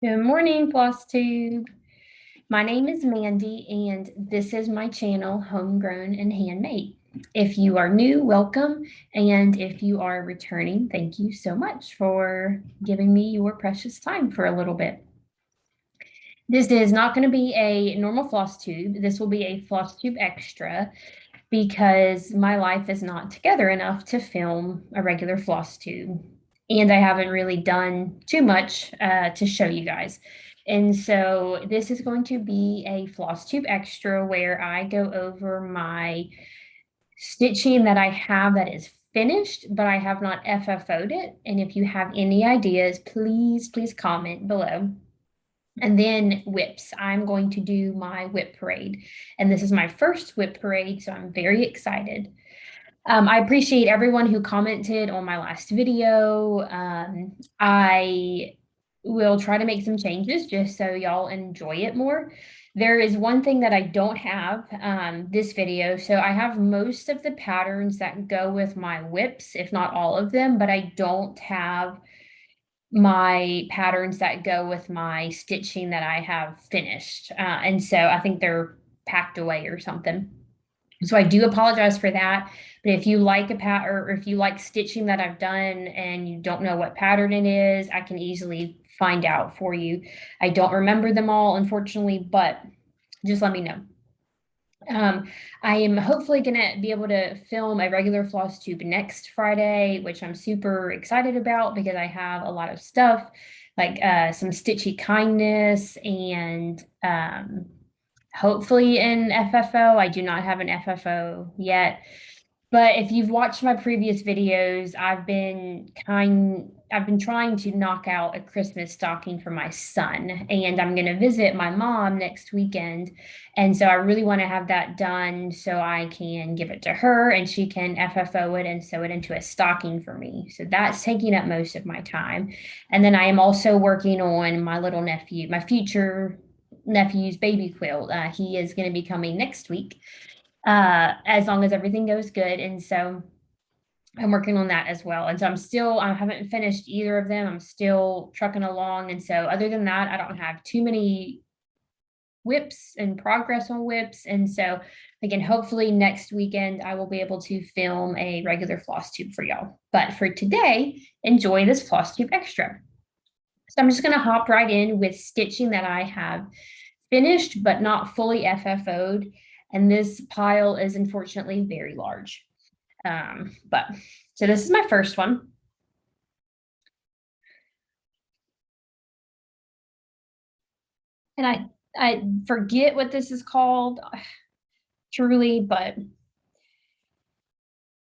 Good morning, Flosstube. My name is Mandy, and this is my channel, Homegrown and Handmade. If you are new, welcome, and if you are returning, thank you so much for giving me your precious time for a little bit. This is not going to be a normal floss tube. This will be a Flosstube Extra because my life is not together enough to film a regular floss tube. And I haven't really done too much to show you guys. And so this is going to be a Flosstube Extra where I go over my stitching that I have that is finished, but I have not FFO'd it. And if you have any ideas, please comment below. And then WIPs. I'm going to do my WIP parade. And this is my first WIP parade, so I'm very excited. I appreciate everyone who commented on my last video. I will try to make some changes just so y'all enjoy it more. There is one thing that I don't have this video. So I have most of the patterns that go with my WIPs, if not all of them, but I don't have my patterns that go with my stitching that I have finished. And so I think they're packed away or something. So I do apologize for that. But if you like a pattern or if you like stitching that I've done and you don't know what pattern it is, I can easily find out for you. I don't remember them all, unfortunately, but just let me know. I am hopefully going to be able to film a regular floss tube next Friday, which I'm super excited about because I have a lot of stuff like some stitchy kindness and hopefully an FFO. I do not have an FFO yet. But if you've watched my previous videos, I've been trying to knock out a Christmas stocking for my son, and I'm going to visit my mom next weekend. And so I really want to have that done so I can give it to her and she can FFO it and sew it into a stocking for me. So that's taking up most of my time. And then I am also working on my little nephew, my future nephew's baby quilt. He is going to be coming next week. As long as everything goes good. And so I'm working on that as well. And so I haven't finished either of them. I'm still trucking along. And so other than that, I don't have too many WIPs and progress on WIPs. And so again, hopefully next weekend, I will be able to film a regular floss tube for y'all. But for today, enjoy this floss tube extra. So I'm just going to hop right in with stitching that I have finished, but not fully FFO'd. And this pile is unfortunately very large. So this is my first one. And I forget what this is called truly, but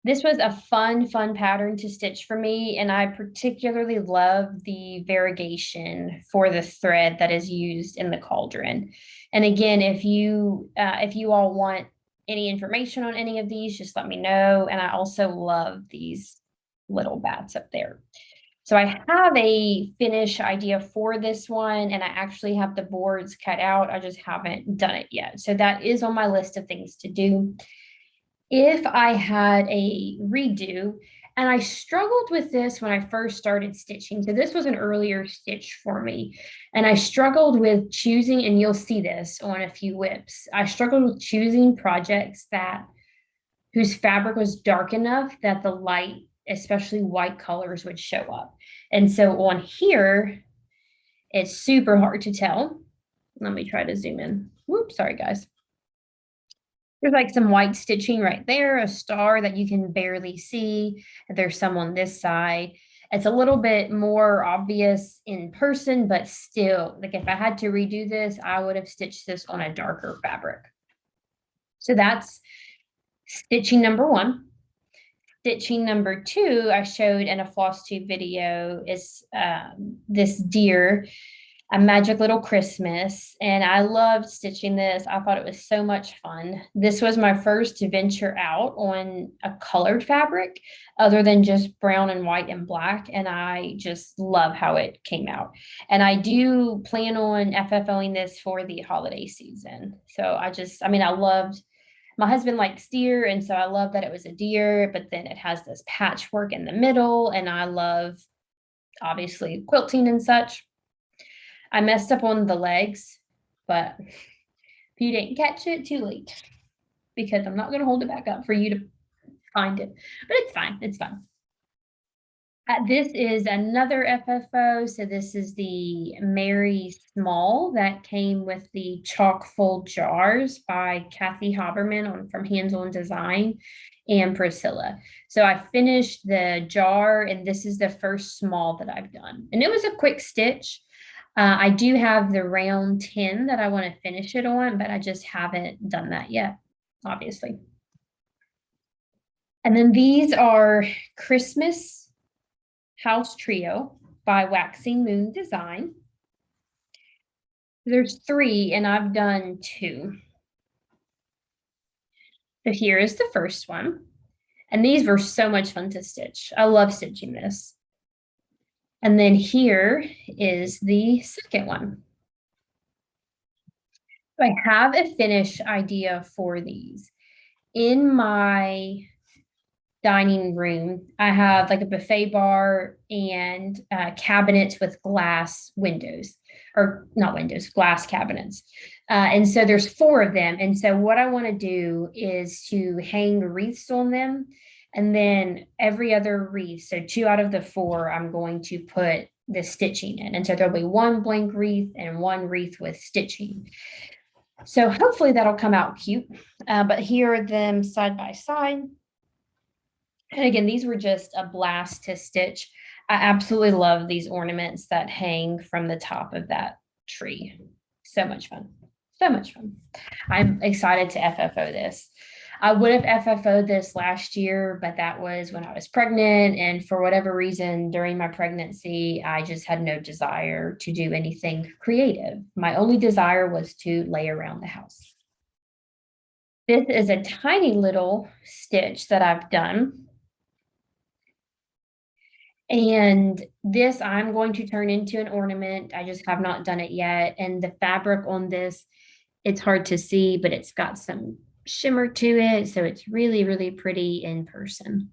this was a fun pattern to stitch for me. And I particularly love the variegation for the thread that is used in the cauldron. And again, if you all want any information on any of these, just let me know. And I also love these little bats up there. So I have a finish idea for this one, and I actually have the boards cut out. I just haven't done it yet. So that is on my list of things to do. If I had a redo, and I struggled with this when I first started stitching. So this was an earlier stitch for me. And I struggled with choosing, and you'll see this on a few WIPs. I struggled with choosing projects whose fabric was dark enough that the light, especially white colors, would show up. And so on here, it's super hard to tell. Let me try to zoom in. Whoops, sorry guys. There's like some white stitching right there, a star that you can barely see. There's some on this side. It's a little bit more obvious in person, but still, like if I had to redo this, I would have stitched this on a darker fabric. So that's stitching number one. Stitching number two, I showed in a floss tube video, is this deer, A Magic Little Christmas. And I loved stitching this. I thought it was so much fun. This was my first venture out on a colored fabric other than just brown and white and black. And I just love how it came out. And I do plan on FFOing this for the holiday season. So I loved, my husband likes deer, and so I love that it was a deer, but then it has this patchwork in the middle, and I love, obviously, quilting and such. I messed up on the legs, but if you didn't catch it, too late, because I'm not going to hold it back up for you to find it, but it's fine. It's fine. This is another FFO. So this is the Mary Small that came with the chalk full jars by Kathy Haberman from Hands On Design and Priscilla. So I finished the jar, and this is the first small that I've done. And it was a quick stitch. I do have the round 10 that I want to finish it on, but I just haven't done that yet, obviously. And then these are Christmas House Trio by Waxing Moon Design. There's 3 and I've done 2. So here is the first one. And these were so much fun to stitch. I love stitching this. And then here is the second one. So I have a finish idea for these. In my dining room, I have like a buffet bar and cabinets with glass windows, or not windows, glass cabinets. And so there's 4 of them. And so what I want to do is to hang wreaths on them. And then every other wreath, so 2 out of the 4, I'm going to put the stitching in. And so there'll be 1 blank wreath and 1 wreath with stitching. So hopefully that'll come out cute. But here are them side by side. And again, these were just a blast to stitch. I absolutely love these ornaments that hang from the top of that tree. So much fun. So much fun. I'm excited to FFO this. I would have FFO'd this last year, but that was when I was pregnant. And for whatever reason, during my pregnancy, I just had no desire to do anything creative. My only desire was to lay around the house. This is a tiny little stitch that I've done. And this I'm going to turn into an ornament. I just have not done it yet. And the fabric on this, it's hard to see, but it's got some shimmer to it. So it's really, really pretty in person.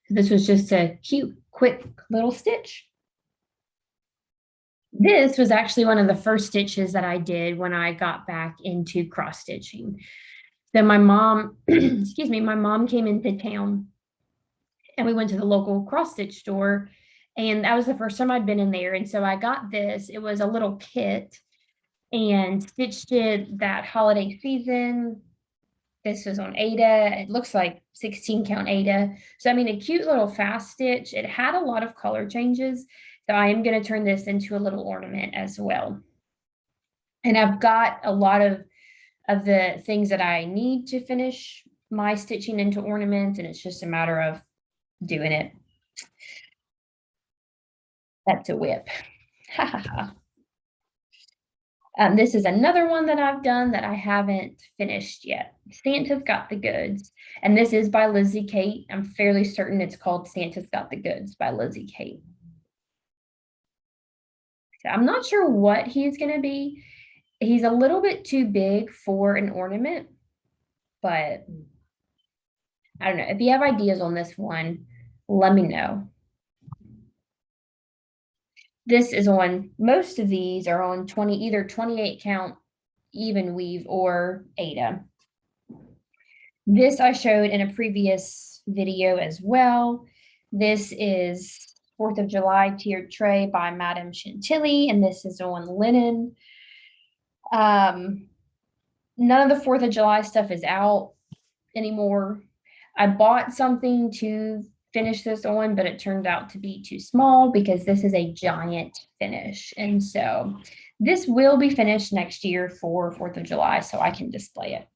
This was just a cute, quick little stitch. This was actually one of the first stitches that I did when I got back into cross stitching. So my mom, excuse me, my mom came into town and we went to the local cross stitch store, and that was the first time I'd been in there. And so I got this. It was a little kit and stitched it that holiday season. This was on Ada. It looks like 16 count Ada. So, I mean, a cute little fast stitch. It had a lot of color changes. So I am going to turn this into a little ornament as well. And I've got a lot of the things that I need to finish my stitching into ornaments, and it's just a matter of doing it. That's a WIP. Ha ha ha. This is another one that I've done that I haven't finished yet. Santa's Got the Goods. And this is by Lizzie Kate. I'm fairly certain it's called Santa's Got the Goods by Lizzie Kate. So I'm not sure what he's going to be. He's a little bit too big for an ornament, but I don't know. If you have ideas on this one, let me know. This is on, most of these are on either 28 count even weave or Ada. This I showed in a previous video as well. This is 4th of July tiered tray by Madame Chantilly, and this is on linen. None of the 4th of July stuff is out anymore. I bought something to finish this on, but it turned out to be too small because this is a giant finish. And so this will be finished next year for 4th of July, so I can display it.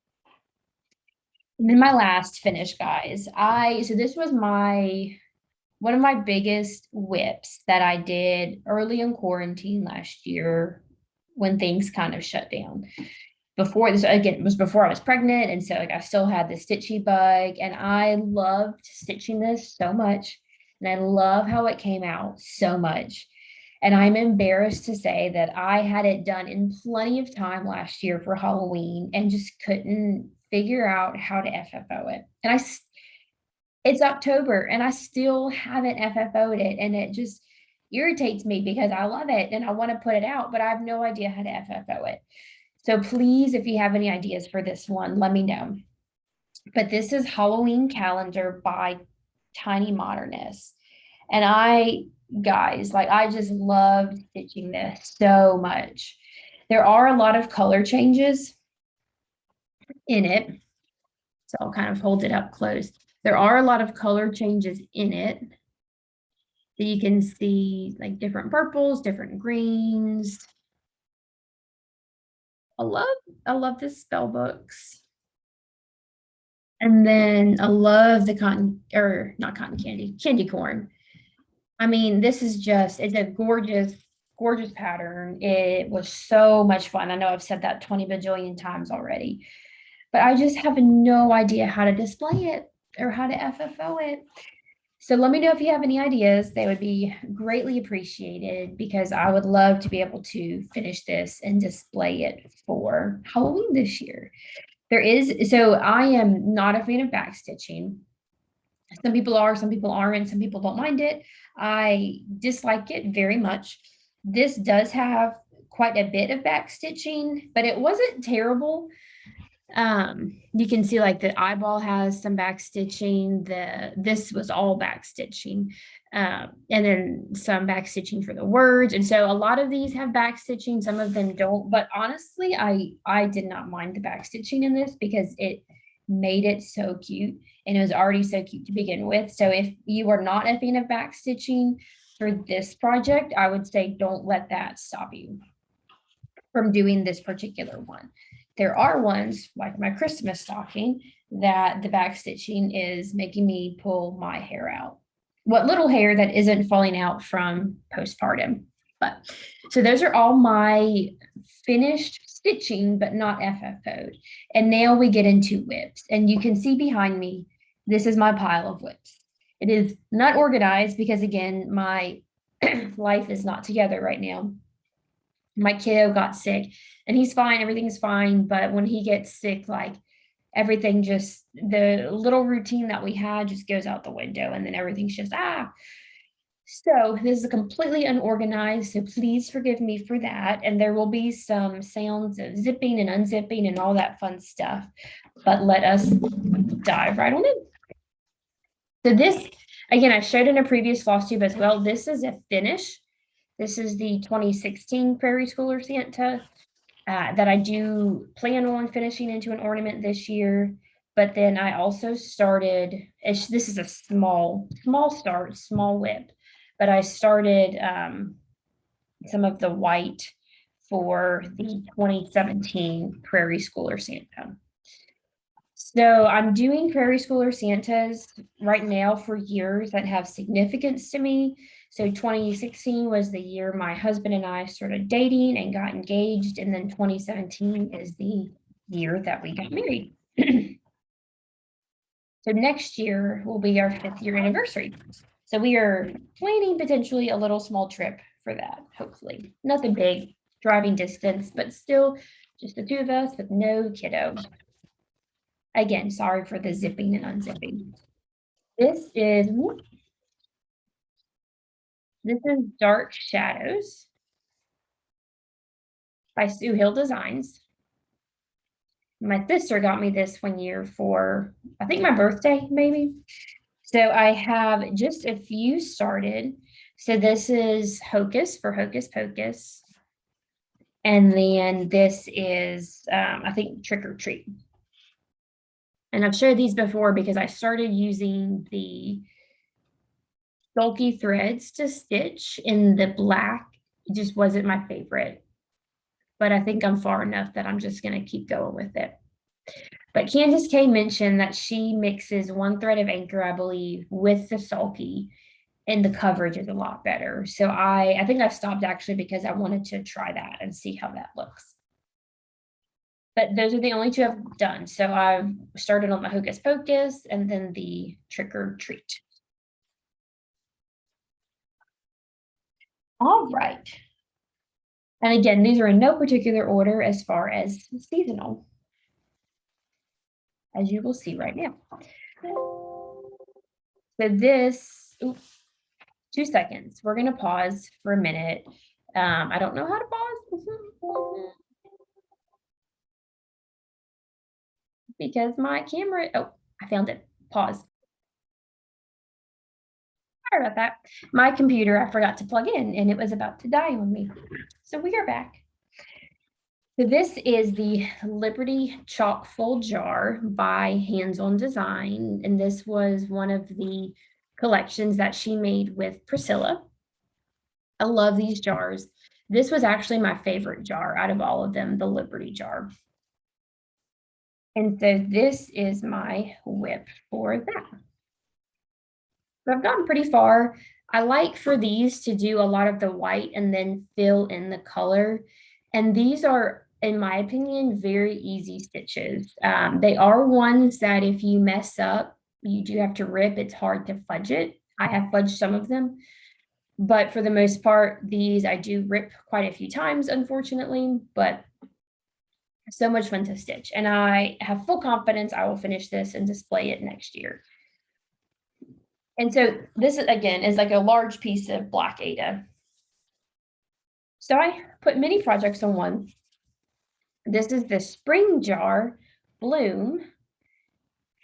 And then my last finish, guys, so this was one of my biggest WIPs that I did early in quarantine last year when things kind of shut down. Before this, again, it was before I was pregnant, and so like I still had the stitchy bug, and I loved stitching this so much, and I love how it came out so much. And I'm embarrassed to say that I had it done in plenty of time last year for Halloween and just couldn't figure out how to FFO it. And it's October and I still haven't FFO'd it. And irritates me because I love it and I want to put it out, but I have no idea how to FFO it. So please, if you have any ideas for this one, let me know. But this is Halloween Calendar by Tiny Modernist. And guys, like I just loved stitching this so much. There are a lot of color changes in it. So I'll kind of hold it up close. There are a lot of color changes in it. So you can see like different purples, different greens. I love the spell books. And then I love the not cotton candy, candy corn. I mean, this is just, it's a gorgeous, gorgeous pattern. It was so much fun. I know I've said that 20 bajillion times already, but I just have no idea how to display it or how to FFO it. So let me know if you have any ideas. They would be greatly appreciated because I would love to be able to finish this and display it for Halloween this year. So I am not a fan of backstitching. Some people are, some people aren't, some people don't mind it. I dislike it very much. This does have quite a bit of backstitching, but it wasn't terrible. You can see like the eyeball has some backstitching. This was all backstitching, and then some backstitching for the words. And so a lot of these have backstitching, some of them don't. But honestly, I did not mind the backstitching in this because it made it so cute, and it was already so cute to begin with. So if you are not a fan of backstitching for this project, I would say don't let that stop you from doing this particular one. There are ones like my Christmas stocking that the back stitching is making me pull my hair out. What little hair that isn't falling out from postpartum. But so those are all my finished stitching, but not FFO'd. And now we get into WIPs. And you can see behind me, this is my pile of WIPs. It is not organized because again, my life is not together right now. My kiddo got sick and he's fine, everything is fine. But when he gets sick, like everything just, the little routine that we had just goes out the window and then everything's just, So this is completely unorganized, so please forgive me for that. And there will be some sounds of zipping and unzipping and all that fun stuff, but let us dive right on in. So this, again, I showed in a previous Flosstube as well. This is a finish. This is the 2016 Prairie Schooler Santa that I do plan on finishing into an ornament this year. But then I also started, this is a small start, small WIP, but I started some of the white for the 2017 Prairie Schooler Santa. So I'm doing Prairie Schooler Santas right now for years that have significance to me. So 2016 was the year my husband and I started dating and got engaged. And then 2017 is the year that we got married. So next year will be our 5th year anniversary. So we are planning potentially a little small trip for that, hopefully. Nothing big, driving distance, but still just the two of us with no kiddo. Again, sorry for the zipping and unzipping. This is Dark Shadows by Sue Hill Designs. My sister got me this one year for, I think my birthday, maybe. So I have just a few started. So this is Hocus for Hocus Pocus. And then this is, I think, Trick or Treat. And I've showed these before because I started using the bulky threads to stitch in the black. It just wasn't my favorite. But I think I'm far enough that I'm just going to keep going with it. But Candace K mentioned that she mixes one thread of anchor, I believe, with the sulky, and the coverage is a lot better. So I think I've stopped actually because I wanted to try that and see how that looks. But those are the only two I've done. So I've started on the Hocus Pocus and then the Trick or Treat. All right. And again, these are in no particular order as far as seasonal, as you will see right now. So this, 2 seconds. We're gonna pause for a minute. I don't know how to pause because my camera, oh, I found it. Pause. Sorry about that. My computer, I forgot to plug in and it was about to die on me. So we are back. So this is the Liberty Chalk Full Jar by Hands On Design. And this was one of the collections that she made with Priscilla. I love these jars. This was actually my favorite jar out of all of them, the Liberty jar. And so this is my WIP for that. So I've gotten pretty far. I like for these to do a lot of the white and then fill in the color. And these are, in my opinion, very easy stitches. They are ones that if you mess up, you do have to rip. It's hard to fudge it. I have fudged some of them. But for the most part, these I do rip quite a few times, unfortunately, but so much fun to stitch. And I have full confidence I will finish this and display it next year. And so this, again, is like a large piece of black Aida. So I put many projects on one. This is the Spring Jar Bloom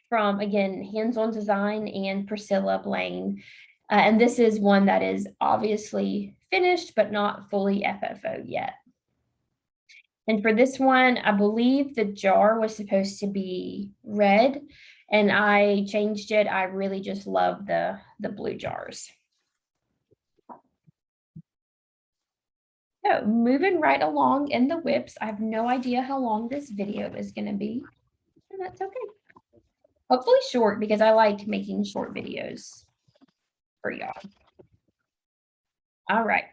from, again, Hands On Design and Priscilla Blaine. And this is one that is obviously finished, but not fully FFO'd yet. And for this one, I believe the jar was supposed to be red and I changed it. I really just love the blue jars. So moving right along in the WIPs, I have no idea how long this video is going to be, and that's okay. Hopefully short because I like making short videos for y'all. All right,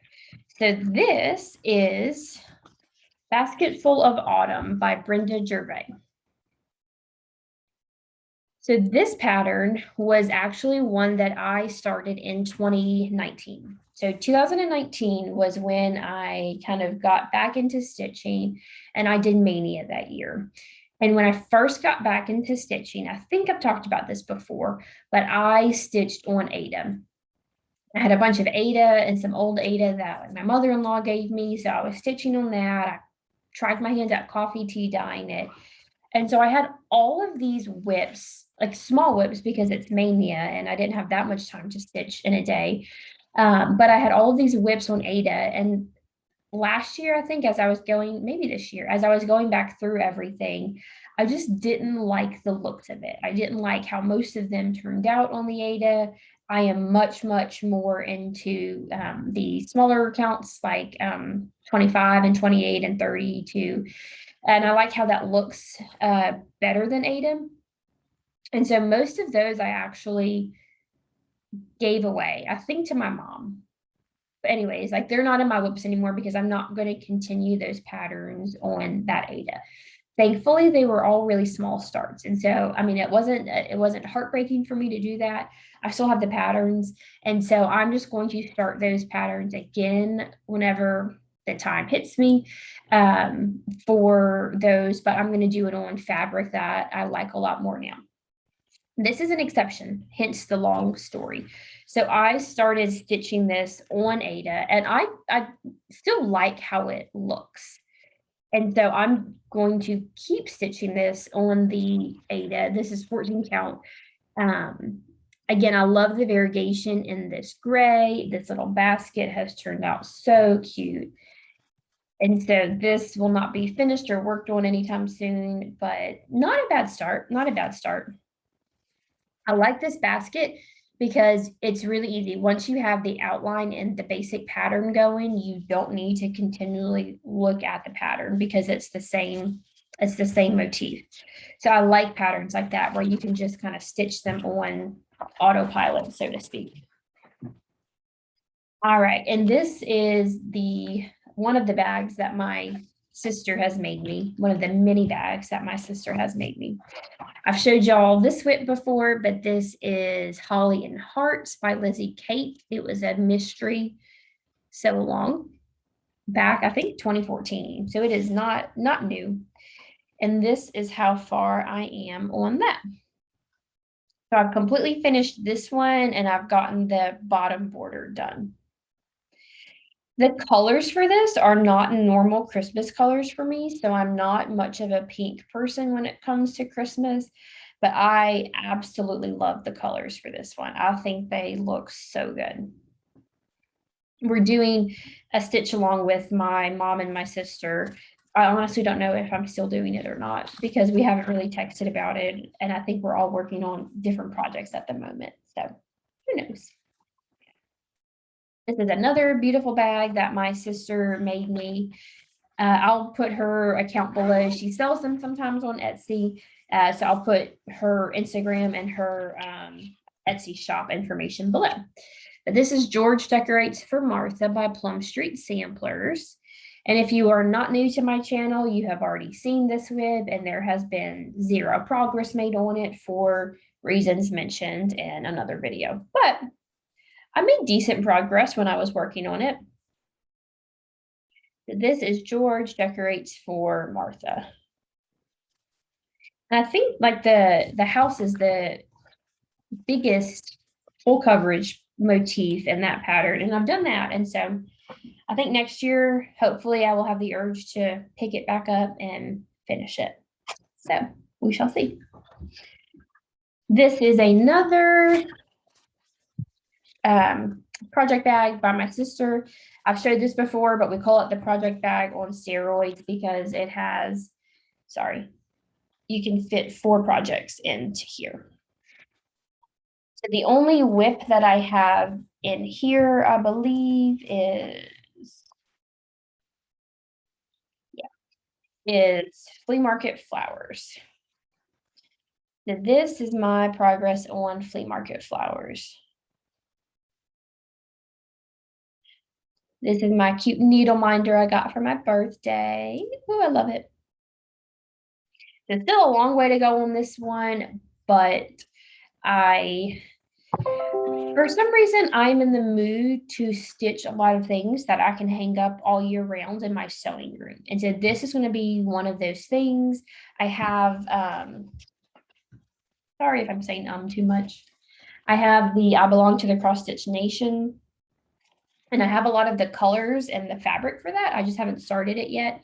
so this is Basket Full of Autumn by Brenda Gervais. So this pattern was actually one that I started in 2019. So 2019 was when I kind of got back into stitching and I did Mania that year. And when I first got back into stitching, I think I've talked about this before, but I stitched on Aida. I had a bunch of Aida and some old Aida that my mother-in-law gave me. So I was stitching on that. I tried my hand at coffee tea dyeing it. And so I had all of these WIPs, like small WIPs because it's Mania and I didn't have that much time to stitch in a day. But I had all of these WIPs on Aida. And last year, I think as I was going, maybe this year, as I was going back through everything, I just didn't like the looks of it. I didn't like how most of them turned out on the Aida. I am much, much more into the smaller counts like 25 and 28 and 32. And I like how that looks better than Aida. And so most of those I actually gave away, I think, to my mom. But anyways, like they're not in my WIPs anymore because I'm not going to continue those patterns on that Aida. Thankfully, they were all really small starts. And so, I mean, it wasn't heartbreaking for me to do that. I still have the patterns. And so I'm just going to start those patterns again whenever the time hits me for those, but I'm going to do it on fabric that I like a lot more now. This is an exception, hence the long story. So I started stitching this on Aida and I still like how it looks. And so I'm going to keep stitching this on the Aida. This is 14 count. Again, I love the variegation in this gray. This little basket has turned out so cute. And so this will not be finished or worked on anytime soon, but not a bad start, not a bad start. I like this basket because it's really easy. Once you have the outline and the basic pattern going, you don't need to continually look at the pattern because it's the same motif. So I like patterns like that where you can just kind of stitch them on autopilot, so to speak. All right, and this is one of the bags that my sister has made me, one of the mini bags that my sister has made me. I've showed y'all this WIP before, but this is Holly and Hearts by Lizzie Kate. It was a mystery sew along back, I think 2014. So it is not new. And this is how far I am on that. So I've completely finished this one and I've gotten the bottom border done. The colors for this are not normal Christmas colors for me, so I'm not much of a pink person when it comes to Christmas, but I absolutely love the colors for this one. I think they look so good. We're doing a stitch along with my mom and my sister. I honestly don't know if I'm still doing it or not because we haven't really texted about it, and I think we're all working on different projects at the moment, so who knows? This is another beautiful bag that my sister made me. I'll put her account below. She sells them sometimes on Etsy. So I'll put her Instagram and her Etsy shop information below. But this is George Decorates for Martha by Plum Street Samplers. And if you are not new to my channel, you have already seen this WIP and there has been zero progress made on it for reasons mentioned in another video. But I made decent progress when I was working on it. This is George Decorates for Martha. And I think like the house is the biggest full coverage motif in that pattern. And I've done that. And so I think next year, hopefully I will have the urge to pick it back up and finish it. So we shall see. This is another project bag by my sister. I've showed this before, but we call it the project bag on steroids because it has, sorry, you can fit 4 projects into here. So the only WIP that I have in here, I believe, is Flea Market Flowers. Now this is my progress on Flea Market Flowers. This is my cute needle minder I got for my birthday. Oh, I love it. There's still a long way to go on this one, but for some reason, I'm in the mood to stitch a lot of things that I can hang up all year round in my sewing room. And so this is going to be one of those things. I have, sorry if I'm saying too much. I have I belong to the Cross Stitch Nation. And I have a lot of the colors and the fabric for that. I just haven't started it yet.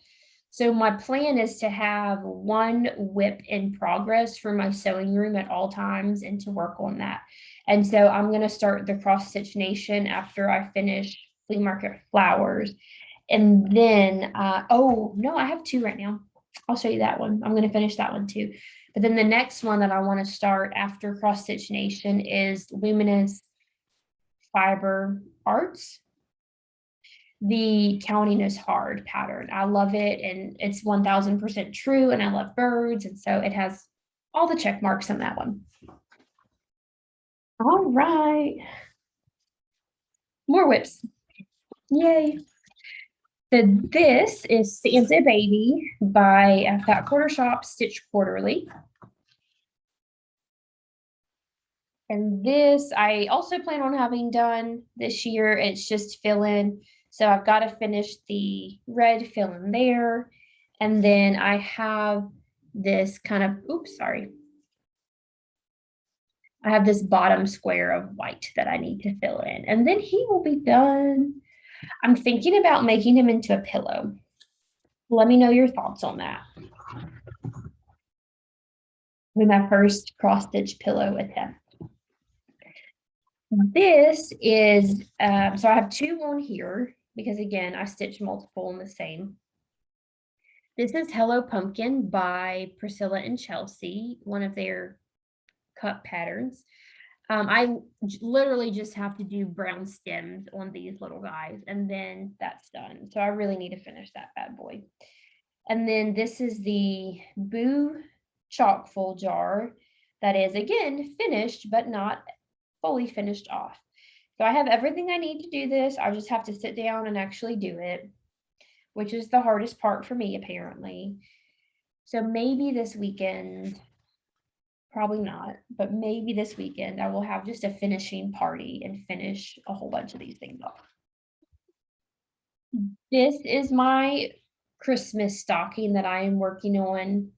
So my plan is to have one WIP in progress for my sewing room at all times and to work on that. And so I'm going to start the Cross Stitch Nation after I finish Flea Market Flowers. And then, oh, no, I have 2 right now. I'll show you that one. I'm going to finish that one too. But then the next one that I want to start after Cross Stitch Nation is Luminous Fiber Arts. The Counting is Hard pattern. I love it and it's 1000% true and I love birds. And so it has all the check marks on that one. All right. More WIPs. Yay. So this is Santa Baby by Fat Quarter Shop Stitch Quarterly. And this I also plan on having done this year. It's just fill in. So I've got to finish the red fill in there. And then I have this kind of, oops, sorry. I have this bottom square of white that I need to fill in. And then he will be done. I'm thinking about making him into a pillow. Let me know your thoughts on that. With my first cross stitch pillow attempt. This is, so I have 2 on here because again, I stitched multiple in the same. This is Hello Pumpkin by Priscilla and Chelsea, one of their cup patterns. I literally just have to do brown stems on these little guys and then that's done. So I really need to finish that bad boy. And then this is the Boo chalk full jar that is again finished, but not fully finished off. So I have everything I need to do this. I just have to sit down and actually do it, which is the hardest part for me apparently. So maybe this weekend, probably not, but maybe this weekend I will have just a finishing party and finish a whole bunch of these things off. This is my Christmas stocking that I am working on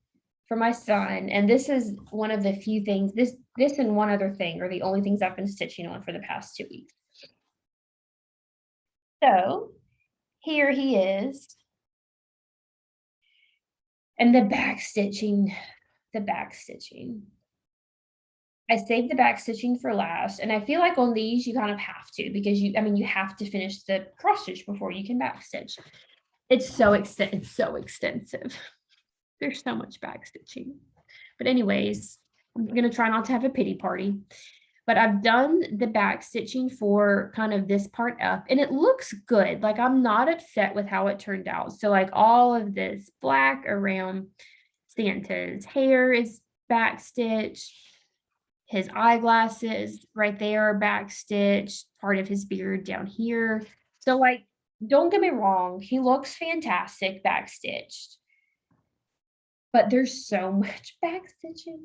for my son. And this is one of the few things, this This and one other thing are the only things I've been stitching on for the past 2 weeks. So here he is. And the back stitching. I saved the back stitching for last, and I feel like on these you kind of have to because you have to finish the cross stitch before you can back stitch. It's so extensive. There's so much back stitching. But anyways, I'm gonna try not to have a pity party. But I've done the back stitching for kind of this part up, and it looks good. Like I'm not upset with how it turned out. So like all of this black around Santa's hair is back stitched. His eyeglasses right there are back stitched, part of his beard down here. So like, don't get me wrong, he looks fantastic back stitched. But there's so much back stitching,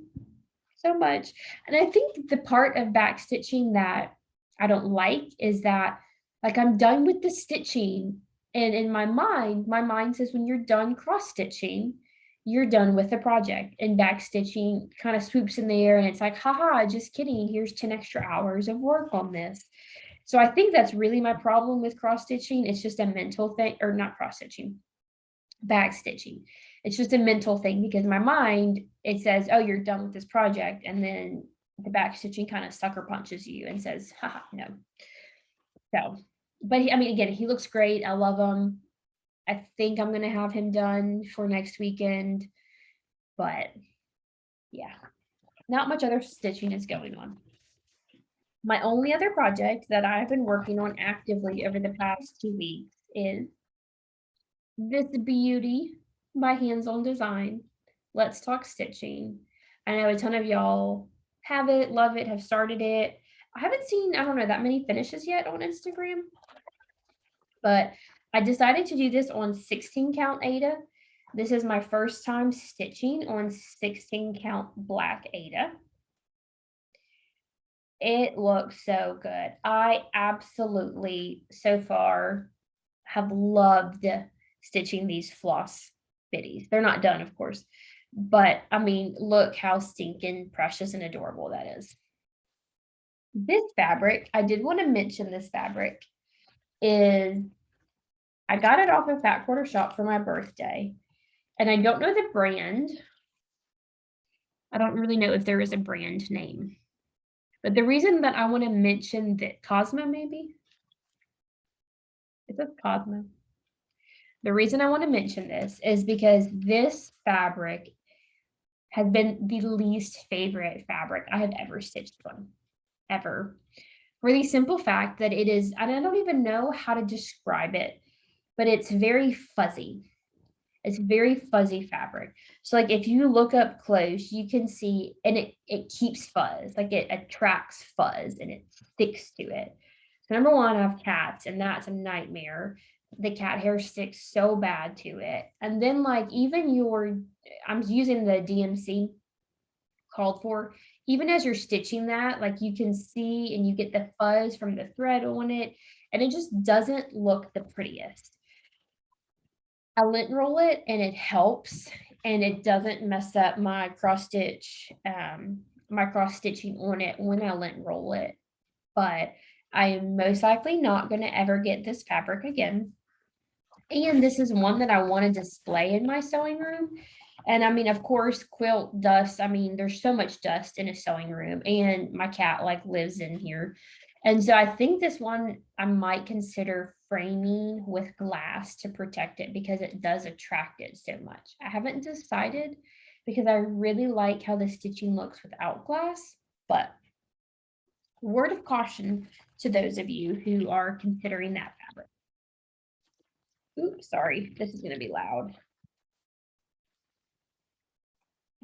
so much. And I think the part of back stitching that I don't like is that like I'm done with the stitching, and in my mind says when you're done cross stitching, you're done with the project, and back stitching kind of swoops in there and it's like, haha, just kidding, here's 10 extra hours of work on this. So I think that's really my problem with cross stitching. It's just a mental thing, or not cross stitching, back stitching. It's just a mental thing because in my mind it says, oh, you're done with this project, and then the back stitching kind of sucker punches you and says, haha, no. So, but I mean, again, he looks great. I love him. I think I'm gonna have him done for next weekend, but yeah, not much other stitching is going on. My only other project that I've been working on actively over the past 2 weeks is this beauty by Hands On Design. Let's Talk Stitching. I know a ton of y'all have it, love it, have started it. I haven't seen, I don't know, that many finishes yet on Instagram, but I decided to do this on 16 count Aida. This is my first time stitching on 16 count black Aida. It looks so good. I absolutely, so far, have loved stitching these floss bitties. They're not done, of course, but I mean, look how stinking precious and adorable that is. This fabric, I did want to mention this fabric is, I got it off of Fat Quarter Shop for my birthday, and I don't know the brand. I don't really know if there is a brand name, but the reason that I want to mention that Cosmo, maybe it says Cosmo. The reason I want to mention this is because this fabric has been the least favorite fabric I have ever stitched on, ever. For the simple fact that it is, and I don't even know how to describe it, but it's very fuzzy. It's very fuzzy fabric. So like if you look up close, you can see, and it keeps fuzz, like it attracts fuzz and it sticks to it. So number one, I have cats, and that's a nightmare. The cat hair sticks so bad to it. And then like even I'm using the DMC called for, even as you're stitching that, like you can see and you get the fuzz from the thread on it, and it just doesn't look the prettiest. I lint roll it and it helps, and it doesn't mess up my cross stitching on it when I lint roll it. But I am most likely not going to ever get this fabric again. And this is one that I want to display in my sewing room. And I mean, of course, quilt dust. I mean, there's so much dust in a sewing room, and my cat like lives in here. And so I think this one I might consider framing with glass to protect it because it does attract it so much. I haven't decided because I really like how the stitching looks without glass, but word of caution to those of you who are considering that fabric. Oops, sorry, this is going to be loud.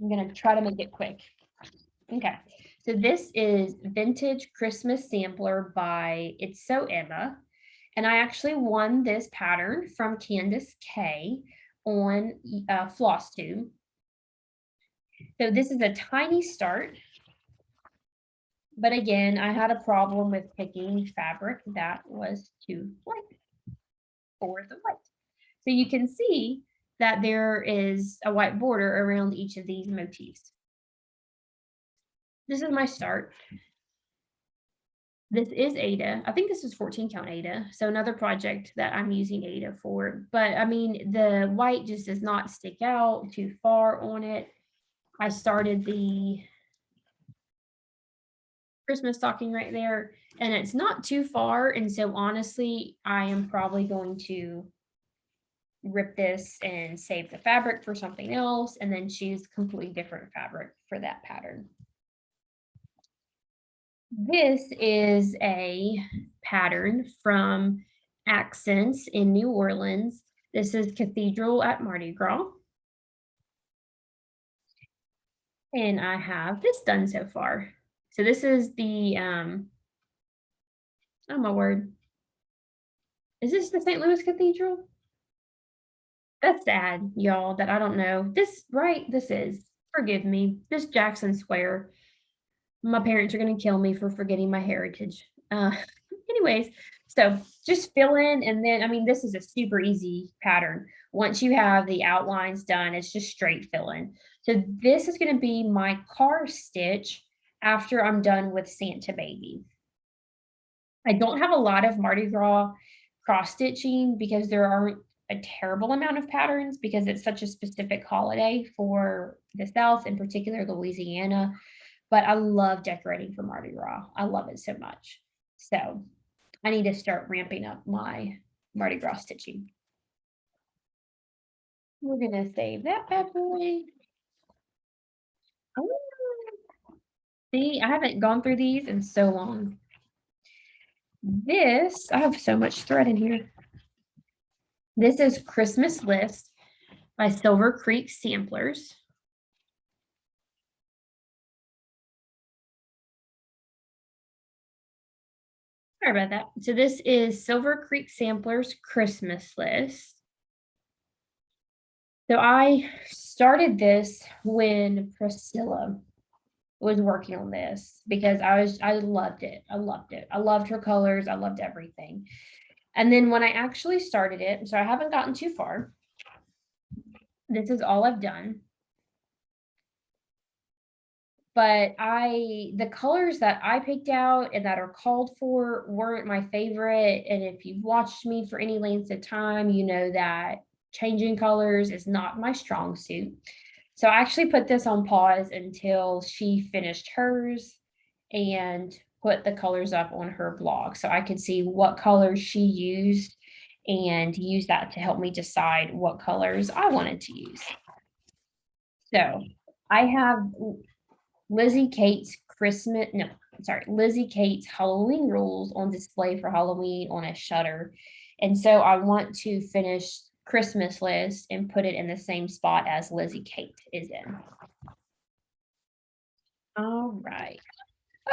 I'm going to try to make it quick. Okay, so this is Vintage Christmas Sampler by It's So Emma. And I actually won this pattern from Candace K on Flosstube. So this is a tiny start. But again, I had a problem with picking fabric that was too light for the white. So you can see that there is a white border around each of these motifs. this is my start. This is Ada. I think this is 14 count Ada. So another project that I'm using Ada for. But I mean, the white just does not stick out too far on it. I started the Christmas stocking right there, and it's not too far. And so honestly, I am probably going to rip this and save the fabric for something else and then choose completely different fabric for that pattern. This is a pattern from Accents in New Orleans. This is Cathedral at Mardi Gras. And I have this done so far. So this is the, oh my word. Is this the St. Louis Cathedral? That's sad, y'all, that I don't know. This, right? This is. Forgive me. This Jackson Square. My parents are gonna kill me for forgetting my heritage. Anyways, so just fill in, and then, I mean, this is a super easy pattern. Once you have the outlines done, it's just straight fill in. So this is gonna be my car stitch after I'm done with Santa Baby. I don't have a lot of Mardi Gras cross stitching because there aren't a terrible amount of patterns because it's such a specific holiday for the South, in particular Louisiana. But I love decorating for Mardi Gras. I love it so much. So I need to start ramping up my Mardi Gras stitching. We're gonna save that bad boy. Oh, see, I haven't gone through these in so long. This, I have so much thread in here. This is Christmas List by Silver Creek Samplers. Sorry about that. So this is Silver Creek Samplers Christmas List. So I started this when Priscilla was working on this because I loved it. I loved it. I loved her colors. I loved everything. And then when I actually started it, so I haven't gotten too far. This is all I've done. But the colors that I picked out and that are called for weren't my favorite. And if you've watched me for any length of time, you know that changing colors is not my strong suit. So I actually put this on pause until she finished hers and put the colors up on her blog so I could see what colors she used and use that to help me decide what colors I wanted to use. So I have Lizzie Kate's Lizzie Kate's Halloween rules on display for Halloween on a shutter. And so I want to finish Christmas List and put it in the same spot as Lizzie Kate is in. All right.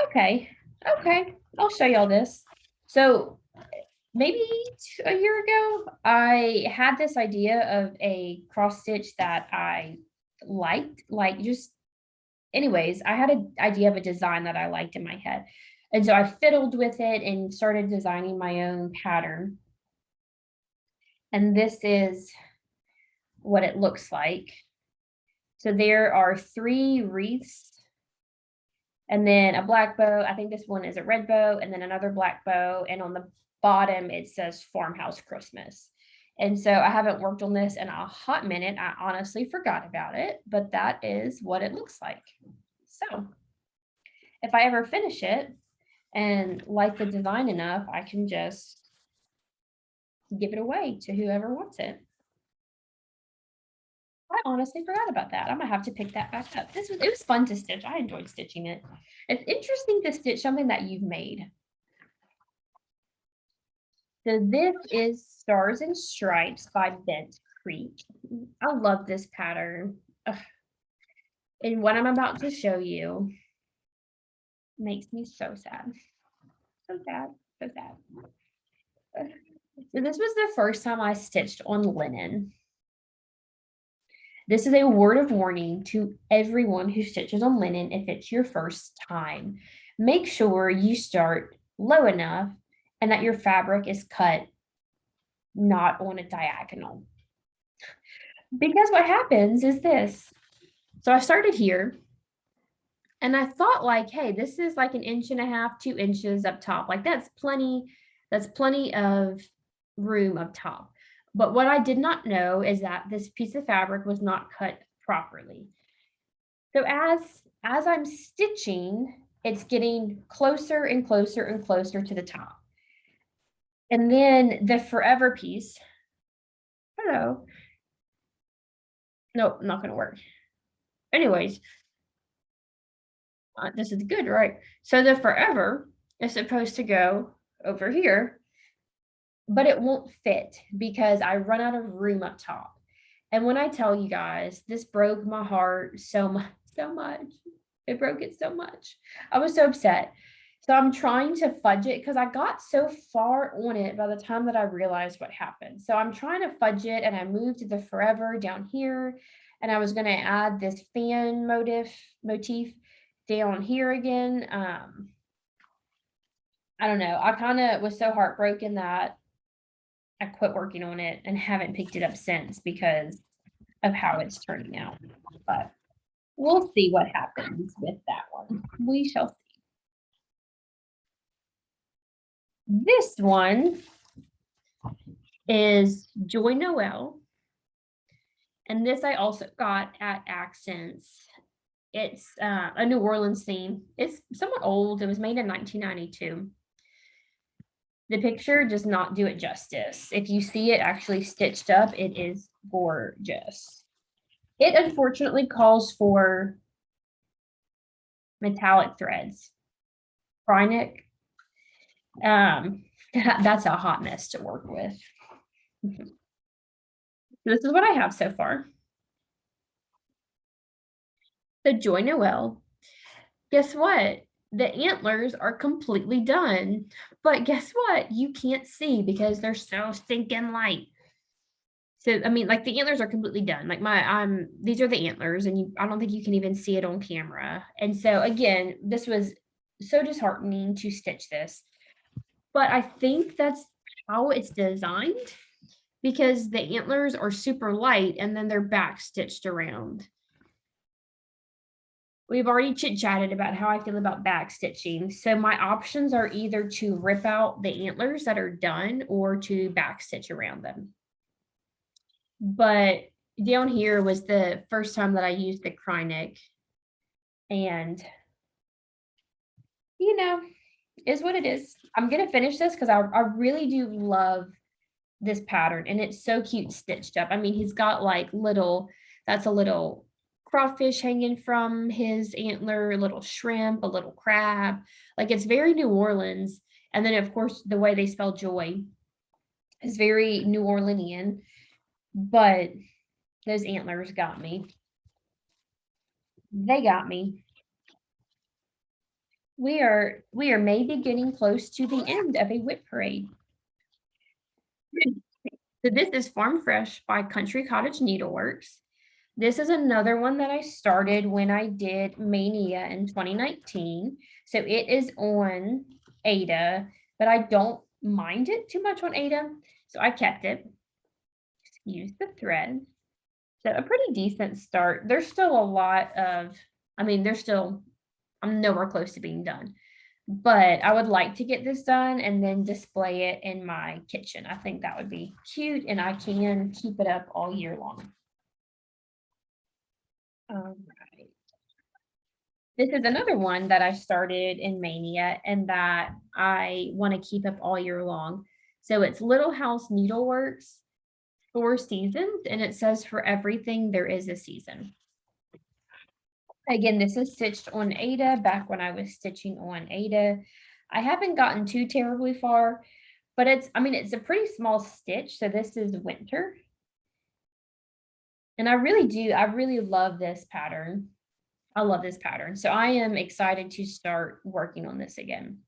Okay. Okay. I'll show y'all this. So maybe a year ago, I had this idea of a cross stitch that I liked, like just anyways, I had an idea of a design that I liked in my head. And so I fiddled with it and started designing my own pattern. And this is what it looks like. So there are 3 wreaths and then a black bow. I think this one is a red bow and then another black bow. And on the bottom, it says Farmhouse Christmas. And so I haven't worked on this in a hot minute. I honestly forgot about it, but that is what it looks like. So if I ever finish it and like the design enough, I can just give it away to whoever wants it. I honestly forgot about that. I'm gonna have to pick that back up. It was fun to stitch. I enjoyed stitching it. It's interesting to stitch something that you've made. So this is Stars and Stripes by Bent Creek. I love this pattern. Ugh. And what I'm about to show you makes me so sad. So sad, so sad. So this was the first time I stitched on linen. This is a word of warning to everyone who stitches on linen if it's your first time. Make sure you start low enough and that your fabric is cut not on a diagonal. Because what happens is this. So I started here And I thought like, hey, this is like 1.5 inches, 2 inches up top. Like that's plenty of room up top. But what I did not know is that this piece of fabric was not cut properly. So as I'm stitching, it's getting closer and closer and closer to the top. And then the forever piece, hello. Nope, not gonna work. Anyways, this is good, right? So the forever is supposed to go over here, but it won't fit because I run out of room up top. And when I tell you guys, this broke my heart so much, so much. It broke it so much. I was so upset. So I'm trying to fudge it because I got so far on it by the time that I realized what happened. So I'm trying to fudge it and I moved the forever down here and I was going to add this fan motif down here again. I don't know. I kind of was so heartbroken that I quit working on it and haven't picked it up since because of how it's turning out. But we'll see what happens with that one. We shall see. This one is Joy Noel. And this I also got at Accents. It's a New Orleans theme. It's somewhat old. It was made in 1992. The picture does not do it justice. If you see it actually stitched up, it is gorgeous. It unfortunately calls for metallic threads. Krynic. That's a hot mess to work with. This is what I have so far. The Joy Noel. Guess what? The antlers are completely done. But guess what? You can't see because they're so stinking light. So, I mean, like the antlers are completely done. Like these are the antlers and I don't think you can even see it on camera. And so again, this was so disheartening to stitch this. But I think that's how it's designed because the antlers are super light and then they're back stitched around. We've already chit-chatted about how I feel about back stitching. So my options are either to rip out the antlers that are done or to back stitch around them. But down here was the first time that I used the Krynic. And, you know, is what it is. I'm going to finish this because I really do love this pattern. And it's so cute stitched up. I mean, he's got like that's a little crawfish hanging from his antler, a little shrimp, a little crab. Like it's very New Orleans. And then, of course, the way they spell joy is very New Orleanian. But those antlers got me. They got me. We are maybe getting close to the end of a WIP parade. So this is Farm Fresh by Country Cottage Needleworks. This is another one that I started when I did Mania in 2019. So it is on Ada, but I don't mind it too much on Ada. So I kept it. Use the thread. So a pretty decent start. There's still a lot of, I'm nowhere close to being done. But I would like to get this done and then display it in my kitchen. I think that would be cute and I can keep it up all year long. All right. This is another one that I started in Mania and that I want to keep up all year long. So it's Little House Needleworks, 4 seasons, and it says for everything there is a season. Again, this is stitched on Ada back when I was stitching on Ada. I haven't gotten too terribly far, but it's a pretty small stitch. So this is winter. And I really love this pattern. I love this pattern. So I am excited to start working on this again.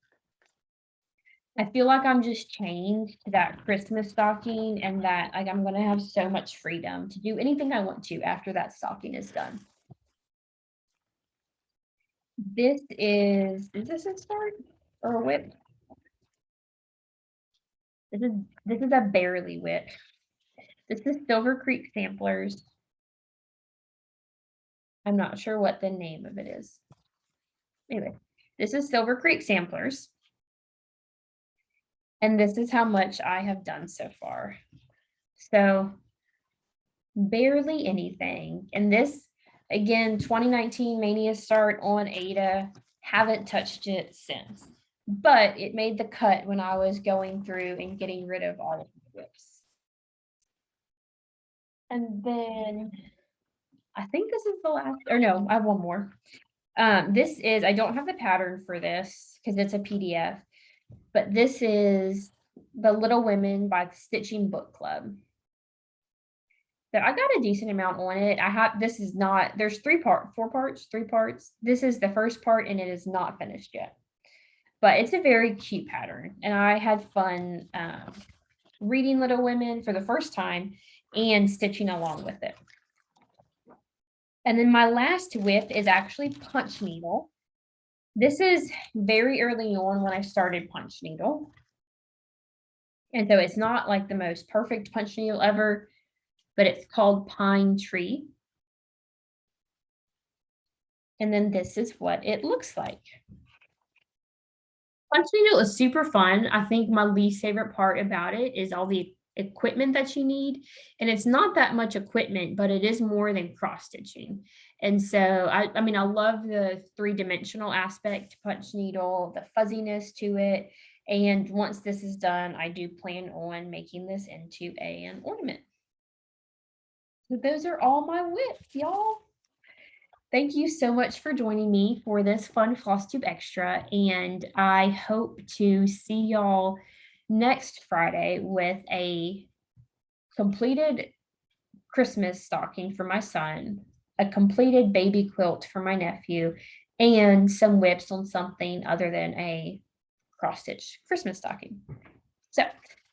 I feel like I'm just chained to that Christmas stocking and that like I'm going to have so much freedom to do anything I want to after that stocking is done. Is this a start or a WIP? This is a barely WIP. This is Silver Creek Samplers. I'm not sure what the name of it is. Anyway, this is Silver Creek Samplers. And this is how much I have done so far. So barely anything. And this, again, 2019 Mania start on Ada. Haven't touched it since. But it made the cut when I was going through and getting rid of all of the WIPs. And then I think this is the last, or no, I have one more. This is, I don't have the pattern for this because it's a PDF, but this is The Little Women by the Stitching Book Club. So I got a decent amount on it. This is not, there's three parts. This is the first part and it is not finished yet. But it's a very cute pattern. And I had fun reading Little Women for the first time and stitching along with it. And then my last WIP is actually punch needle. This is very early on when I started punch needle. And so it's not like the most perfect punch needle ever, but it's called Pine Tree. And then this is what it looks like. Punch needle is super fun. I think my least favorite part about it is all the equipment that you need. And it's not that much equipment, but it is more than cross stitching. And so, I mean, I love the three-dimensional aspect to punch needle, the fuzziness to it. And once this is done, I do plan on making this into an ornament. So those are all my WIPs, y'all. Thank you so much for joining me for this fun Flosstube Extra, and I hope to see y'all next Friday with a completed Christmas stocking for my son, a completed baby quilt for my nephew, and some WIPs on something other than a cross-stitch Christmas stocking. So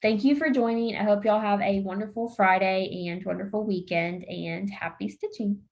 thank you for joining. I hope y'all have a wonderful Friday and wonderful weekend, and happy stitching.